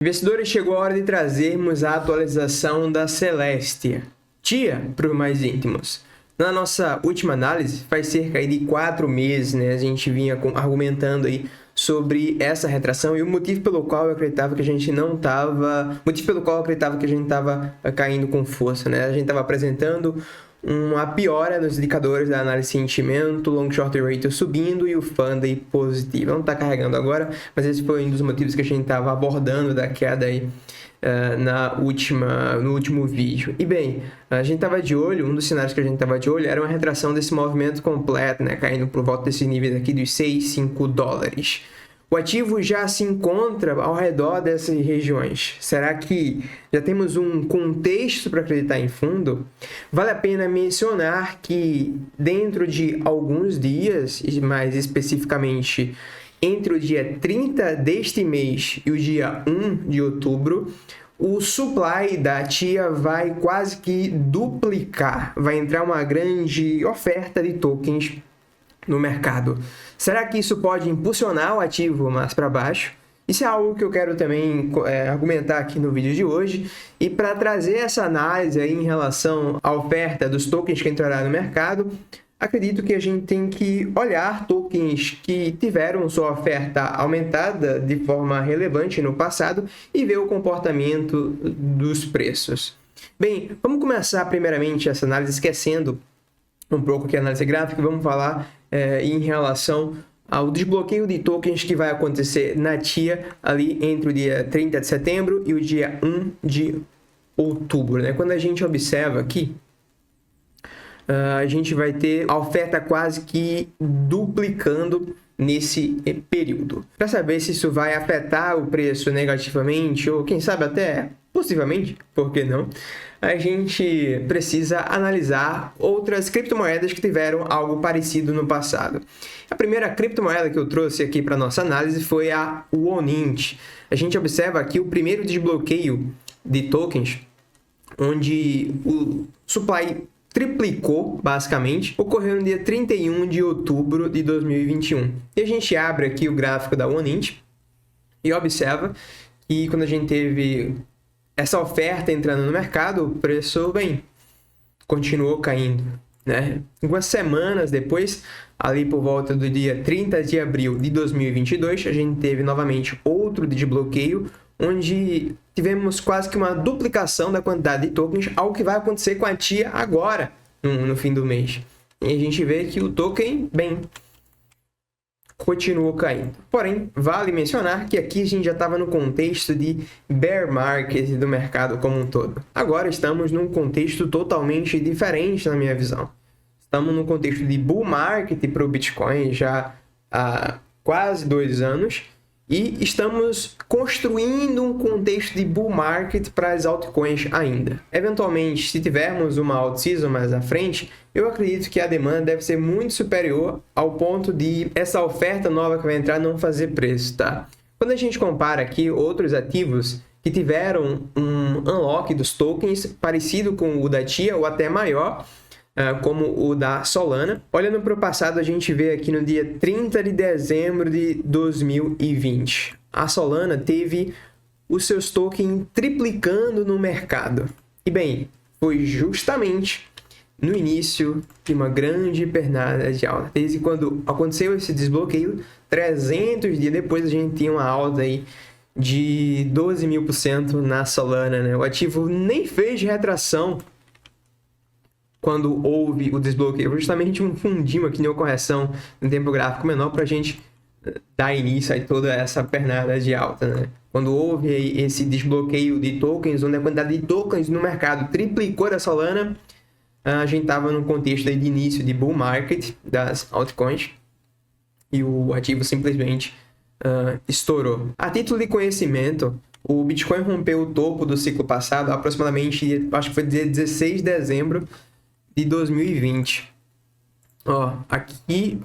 Investidores, chegou a hora de trazermos a atualização da Celestia, TIA para os mais íntimos. Na nossa última análise, faz cerca de 4 meses, a gente vinha argumentando aí sobre essa retração e o motivo pelo qual eu acreditava que a gente não estava... caindo com força, A gente estava apresentando uma piora nos indicadores da análise de sentimento, long short ratio subindo e o Funday positivo. Não está carregando agora, mas esse foi um dos motivos que a gente estava abordando da queda aí no último vídeo. E bem, a gente estava de olho, um dos cenários que a gente estava de olho era uma retração desse movimento completo, caindo por volta desse nível aqui dos 6, 5 dólares. O ativo já se encontra ao redor dessas regiões. Será que já temos um contexto para acreditar em fundo? Vale a pena mencionar que dentro de alguns dias, e mais especificamente entre o dia 30 deste mês e o dia 1 de outubro, o supply da TIA vai quase que duplicar. Vai entrar uma grande oferta de tokens no mercado. Será que isso pode impulsionar o ativo mais para baixo? Isso é algo que eu quero também argumentar aqui no vídeo de hoje. E para trazer essa análise aí em relação à oferta dos tokens que entrará no mercado, acredito que a gente tem que olhar tokens que tiveram sua oferta aumentada de forma relevante no passado e ver o comportamento dos preços. Bem, vamos começar primeiramente essa análise esquecendo um pouco que a análise gráfica. Vamos falar em relação ao desbloqueio de tokens que vai acontecer na TIA ali entre o dia 30 de setembro e o dia 1 de outubro. Quando a gente observa aqui, a gente vai ter a oferta quase que duplicando nesse período. Para saber se isso vai afetar o preço negativamente ou quem sabe até possivelmente, por que não? A gente precisa analisar outras criptomoedas que tiveram algo parecido no passado. A primeira criptomoeda que eu trouxe aqui para nossa análise foi a ONINT. A gente observa aqui o primeiro desbloqueio de tokens, onde o supply triplicou, basicamente, ocorreu no dia 31 de outubro de 2021. E a gente abre aqui o gráfico da ONINT e observa que quando a gente teve essa oferta entrando no mercado, o preço, continuou caindo, Algumas semanas depois, ali por volta do dia 30 de abril de 2022, a gente teve novamente outro desbloqueio, onde tivemos quase que uma duplicação da quantidade de tokens, algo que vai acontecer com a TIA agora, no fim do mês. E a gente vê que o token, continuou caindo. Porém, vale mencionar que aqui a gente já estava no contexto de bear market do mercado como um todo. Agora estamos num contexto totalmente diferente na minha visão. Estamos num contexto de bull market para o Bitcoin já há quase 2 anos e estamos construindo um contexto de bull market para as altcoins ainda. Eventualmente, se tivermos uma alt season mais à frente, eu acredito que a demanda deve ser muito superior ao ponto de essa oferta nova que vai entrar não fazer preço, Quando a gente compara aqui outros ativos que tiveram um unlock dos tokens parecido com o da TIA ou até maior, como o da Solana. Olhando para o passado, a gente vê aqui no dia 30 de dezembro de 2020. A Solana teve os seus tokens triplicando no mercado. E foi justamente no início de uma grande pernada de alta. Desde quando aconteceu esse desbloqueio, 300 dias depois a gente tinha uma alta aí de 12.000% na Solana, O ativo nem fez retração quando houve o desbloqueio. Justamente um fundinho aqui, uma correção no tempo gráfico menor para a gente dar início a toda essa pernada de alta, Quando houve esse desbloqueio de tokens, onde a quantidade de tokens no mercado triplicou da Solana, a gente estava num contexto aí de início de bull market das altcoins e o ativo simplesmente estourou. A título de conhecimento, o Bitcoin rompeu o topo do ciclo passado, aproximadamente, acho que foi dia 16 de dezembro de 2020. Aqui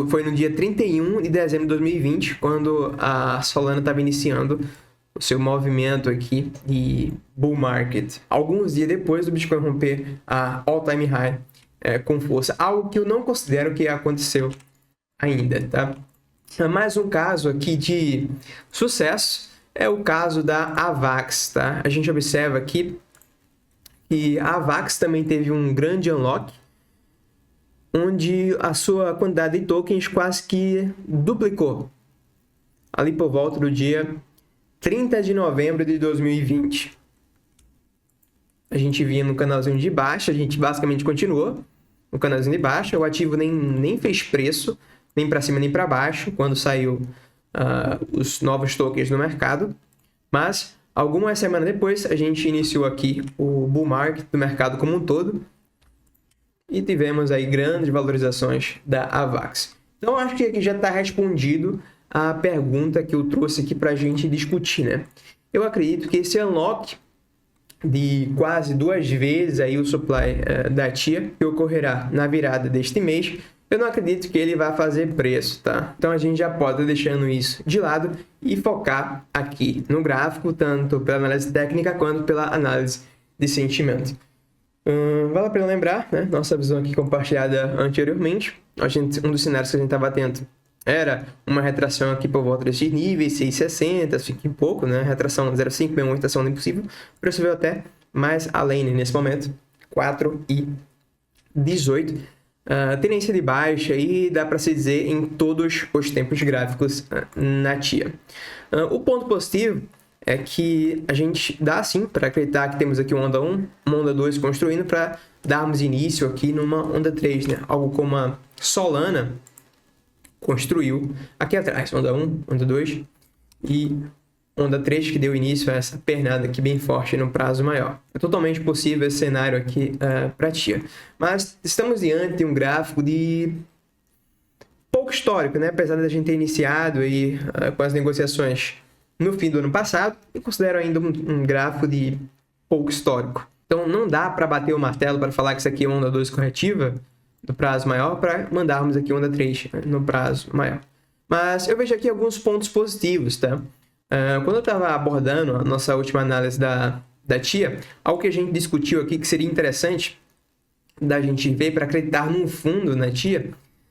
foi no dia 31 de dezembro de 2020, quando a Solana estava iniciando o seu movimento aqui de bull market. Alguns dias depois do Bitcoin romper a all-time high com força, algo que eu não considero que aconteceu ainda, Mais um caso aqui de sucesso é o caso da Avax, tá? A gente observa aqui que a Avax também teve um grande unlock, onde a sua quantidade de tokens quase que duplicou, ali por volta do dia 30 de novembro de 2020. A gente vinha no canalzinho de baixa, a gente basicamente continuou no canalzinho de baixa, o ativo nem fez preço, nem para cima nem para baixo, quando saiu os novos tokens no mercado, mas algumas semanas depois a gente iniciou aqui o bull market do mercado como um todo, e tivemos aí grandes valorizações da Avax. Então, acho que aqui já está respondido a pergunta que eu trouxe aqui para a gente discutir, né? Eu acredito que esse unlock de quase 2 vezes aí o supply da TIA, que ocorrerá na virada deste mês, eu não acredito que ele vá fazer preço, tá? Então, a gente já pode ir deixando isso de lado e focar aqui no gráfico, tanto pela análise técnica quanto pela análise de sentimento. Vale a pena lembrar, né? Nossa visão aqui compartilhada anteriormente. Um dos cenários que a gente estava atento era uma retração aqui por volta desses níveis, 6,60, fica em pouco, né? Retração 0,5, bem uma retração impossível. O preço veio até mais além, né? Nesse momento, 4,18. Tendência de baixa e dá para se dizer em todos os tempos gráficos na TIA. O ponto positivo é que a gente dá sim para acreditar que temos aqui uma onda 1, uma onda 2 construindo para darmos início aqui numa onda 3, né? Algo como a Solana construiu aqui atrás, onda 1, onda 2 e onda 3 que deu início a essa pernada aqui bem forte no prazo maior. É totalmente possível esse cenário aqui para TIA. Mas estamos diante de um gráfico de pouco histórico, né? Apesar de a gente ter iniciado aí, com as negociações no fim do ano passado, eu considero ainda um gráfico de pouco histórico. Então, não dá para bater o martelo para falar que isso aqui é onda 2 corretiva do prazo maior para mandarmos aqui onda 3 no prazo maior. Mas eu vejo aqui alguns pontos positivos, tá? Quando eu estava abordando a nossa última análise da TIA, algo que a gente discutiu aqui que seria interessante da gente ver para acreditar num fundo na TIA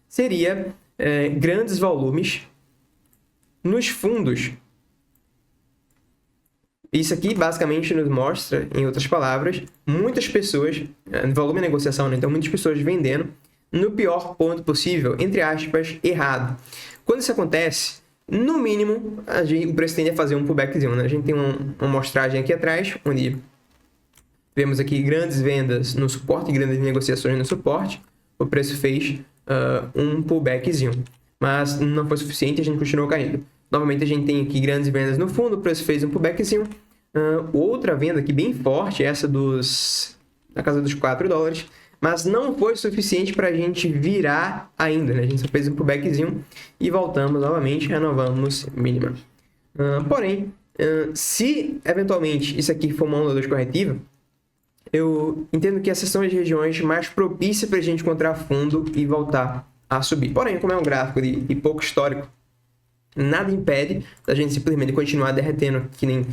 seria grandes volumes nos fundos. Isso aqui basicamente nos mostra, em outras palavras, muitas pessoas, volume de negociação, né? Então muitas pessoas vendendo no pior ponto possível, entre aspas, errado. Quando isso acontece, no mínimo, o preço tende a fazer um pullbackzinho, né? A gente tem uma amostragem aqui atrás, onde vemos aqui grandes vendas no suporte, grandes negociações no suporte. O preço fez um pullbackzinho, mas não foi suficiente, a gente continuou caindo. Novamente, a gente tem aqui grandes vendas no fundo, o preço fez um pullbackzinho. Outra venda aqui bem forte, essa na casa dos $4, mas não foi suficiente para a gente virar ainda, né? A gente só fez um pullbackzinho e voltamos novamente, renovamos mínima. Porém, se eventualmente isso aqui for uma onda 2 corretiva, eu entendo que essas são as regiões mais propícias para a gente encontrar fundo e voltar a subir. Porém, como é um gráfico de pouco histórico, nada impede da gente simplesmente continuar derretendo que nem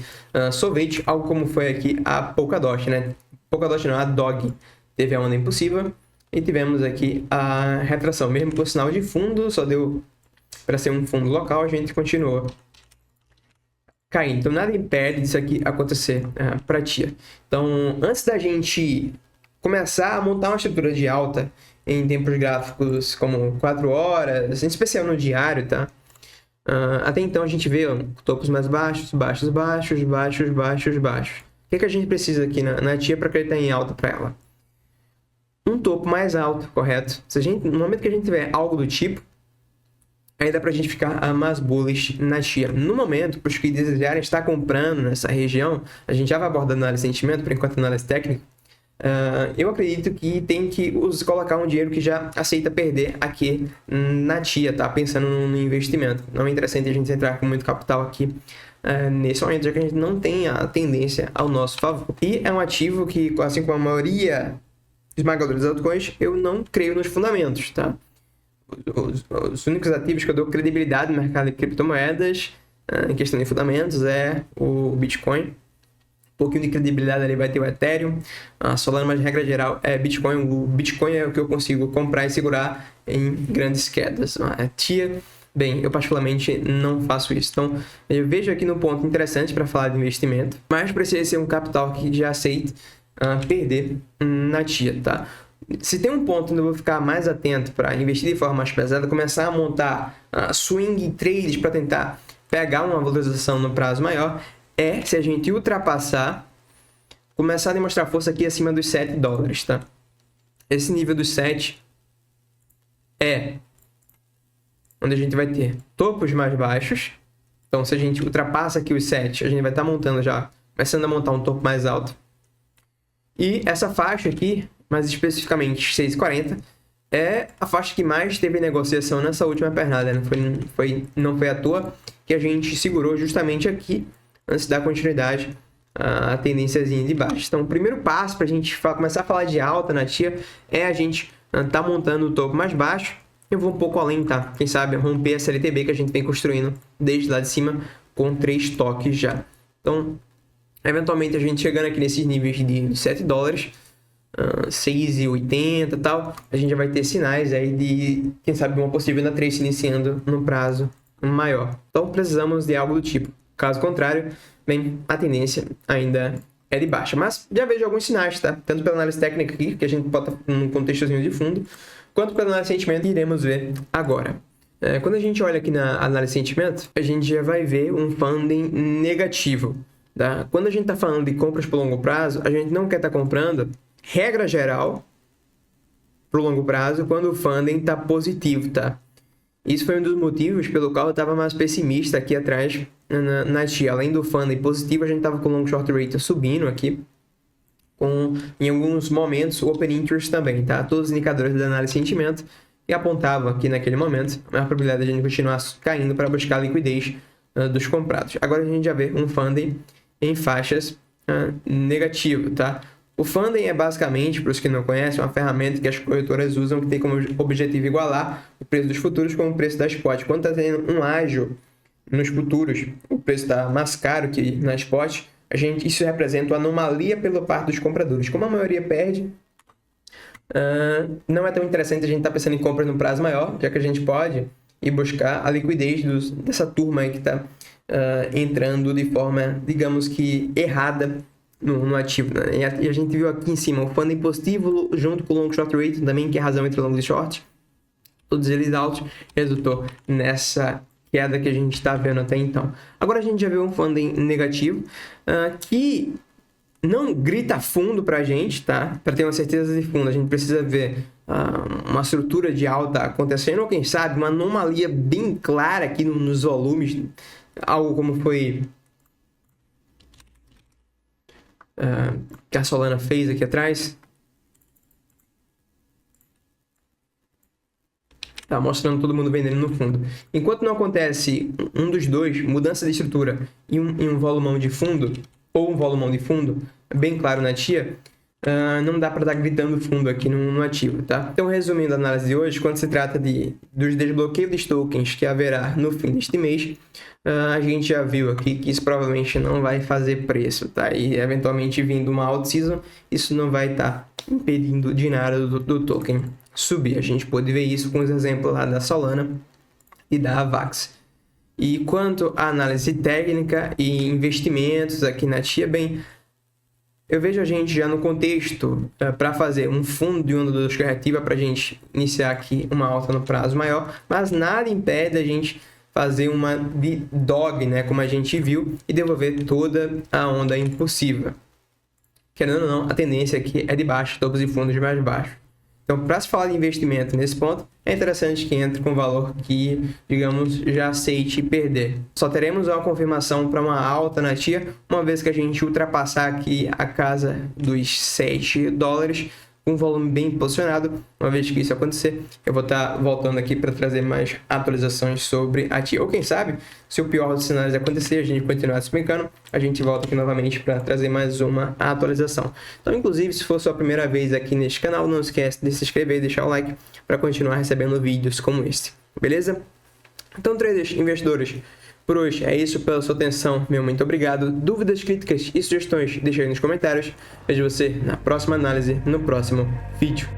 sorvete, algo como foi aqui a Polkadot, né? Polkadot não, a DOG teve a onda impulsiva e tivemos aqui a retração. Mesmo com o sinal de fundo, só deu para ser um fundo local, a gente continuou caindo. Então, nada impede disso aqui acontecer para TIA. Então, antes da gente começar a montar uma estrutura de alta em tempos gráficos como 4 horas, em especial no diário, tá? Até então a gente vê topos mais baixos, baixos, baixos, baixos, baixos, baixos. O que a gente precisa aqui na TIA para acreditar em alta para ela? Um topo mais alto, correto? No momento que a gente tiver algo do tipo, aí dá para a gente ficar mais bullish na TIA. No momento, para os que desejarem estar comprando nessa região, a gente já vai abordar análise de sentimento, por enquanto análise técnica. Eu acredito que tem que colocar um dinheiro que já aceita perder aqui na TIA, tá? Pensando no investimento. Não é interessante a gente entrar com muito capital aqui nesse momento, já que a gente não tem a tendência ao nosso favor. E é um ativo que, assim como a maioria esmagadora das altcoins, eu não creio nos fundamentos, tá? Os únicos ativos que eu dou credibilidade no mercado de criptomoedas, em questão de fundamentos, é o Bitcoin. Um pouquinho de credibilidade ali vai ter o Ethereum, a Solana, mas de regra geral é Bitcoin. O Bitcoin é o que eu consigo comprar e segurar em grandes quedas. A TIA Bem, eu particularmente não faço isso. Então, eu vejo aqui no ponto interessante para falar de investimento, mas precisa ser um capital que já aceite perder na TIA, tá? Se tem um ponto onde eu vou ficar mais atento para investir de forma mais pesada, começar a montar swing trades para tentar pegar uma valorização no prazo maior, é se a gente ultrapassar, começar a demonstrar força aqui acima dos $7, tá? Esse nível dos 7 é onde a gente vai ter topos mais baixos. Então, se a gente ultrapassa aqui os 7, a gente vai estar montando já, começando a montar um topo mais alto. E essa faixa aqui, mais especificamente 6,40, é a faixa que mais teve negociação nessa última pernada. Não foi à toa que a gente segurou justamente aqui, antes da continuidade, a tendênciazinha de baixo. Então, o primeiro passo para a gente começar a falar de alta na TIA é a gente estar montando o topo mais baixo. Eu vou um pouco além, tá? Quem sabe romper essa LTB que a gente vem construindo desde lá de cima com 3 toques já. Então, eventualmente a gente chegando aqui nesses níveis de $7, 6,80 e tal, a gente já vai ter sinais aí de, quem sabe, uma possível na trade se iniciando no prazo maior. Então, precisamos de algo do tipo. Caso contrário, bem, a tendência ainda é de baixa. Mas já vejo alguns sinais, tá? Tanto pela análise técnica aqui, que a gente bota num contextozinho de fundo, quanto pela análise de sentimento, iremos ver agora. Quando a gente olha aqui na análise de sentimento, a gente já vai ver um funding negativo. Tá? Quando a gente está falando de compras por longo prazo, a gente não quer estar comprando, regra geral, para o longo prazo, quando o funding está positivo. Tá? Isso foi um dos motivos pelo qual eu estava mais pessimista aqui atrás na TIA. Além do funding positivo, a gente estava com o long short rate subindo aqui, em alguns momentos o open interest também, tá? Todos os indicadores da análise de sentimento e apontavam aqui naquele momento a probabilidade de a gente continuar caindo para buscar a liquidez dos comprados. Agora a gente já vê um funding em faixas negativo, tá? O funding é basicamente, para os que não conhecem, uma ferramenta que as corretoras usam que tem como objetivo igualar o preço dos futuros com o preço da spot. Quando está tendo um ágio nos futuros, o preço está mais caro que na spot, isso representa uma anomalia pela parte dos compradores. Como a maioria perde, não é tão interessante a gente estar pensando em compras no prazo maior, já que a gente pode ir buscar a liquidez dessa turma aí que está entrando de forma, digamos que, errada no ativo. Né? E a gente viu aqui em cima o funding positivo junto com o long short rate, também que é a razão entre long e short. Todos eles altos, resultou nessa queda que a gente está vendo até então. Agora a gente já viu um funding negativo que não grita fundo para a gente, tá? Para ter uma certeza de fundo, a gente precisa ver uma estrutura de alta acontecendo, ou quem sabe uma anomalia bem clara aqui nos volumes, algo como foi que a Solana fez aqui atrás. Tá mostrando todo mundo vendendo no fundo. Enquanto não acontece um dos dois, mudança de estrutura e um volumão de fundo, ou um volumão de fundo, bem claro na TIA, não dá para estar gritando fundo aqui no ativo, tá? Então, resumindo a análise de hoje, quando se trata dos desbloqueios dos tokens que haverá no fim deste mês, a gente já viu aqui que isso provavelmente não vai fazer preço, tá? E eventualmente vindo uma alt season, isso não vai estar impedindo de nada do token subir. A gente pode ver isso com os exemplos lá da Solana e da Avax. E quanto à análise técnica e investimentos aqui na TIA, bem, eu vejo a gente já no contexto para fazer um fundo de onda dos corretiva para a gente iniciar aqui uma alta no prazo maior, mas nada impede a gente fazer uma de dog, né, como a gente viu, e devolver toda a onda impulsiva. Querendo ou não, a tendência aqui é de baixo, topos e fundos mais baixos. Então, para se falar de investimento nesse ponto, é interessante que entre com valor que, digamos, já aceite perder. Só teremos uma confirmação para uma alta na TIA, uma vez que a gente ultrapassar aqui a casa dos $7, com um volume bem posicionado. Uma vez que isso acontecer, eu vou estar voltando aqui para trazer mais atualizações sobre a TIA. Ou quem sabe, se o pior dos cenários acontecer, a gente continuar se brincando, a gente volta aqui novamente para trazer mais uma atualização. Então, inclusive, se for sua primeira vez aqui neste canal, não esquece de se inscrever e deixar o like para continuar recebendo vídeos como este. Beleza? Então, traders, investidores, por hoje é isso. Pela sua atenção, meu muito obrigado. Dúvidas, críticas e sugestões, deixe aí nos comentários. Vejo você na próxima análise, no próximo vídeo.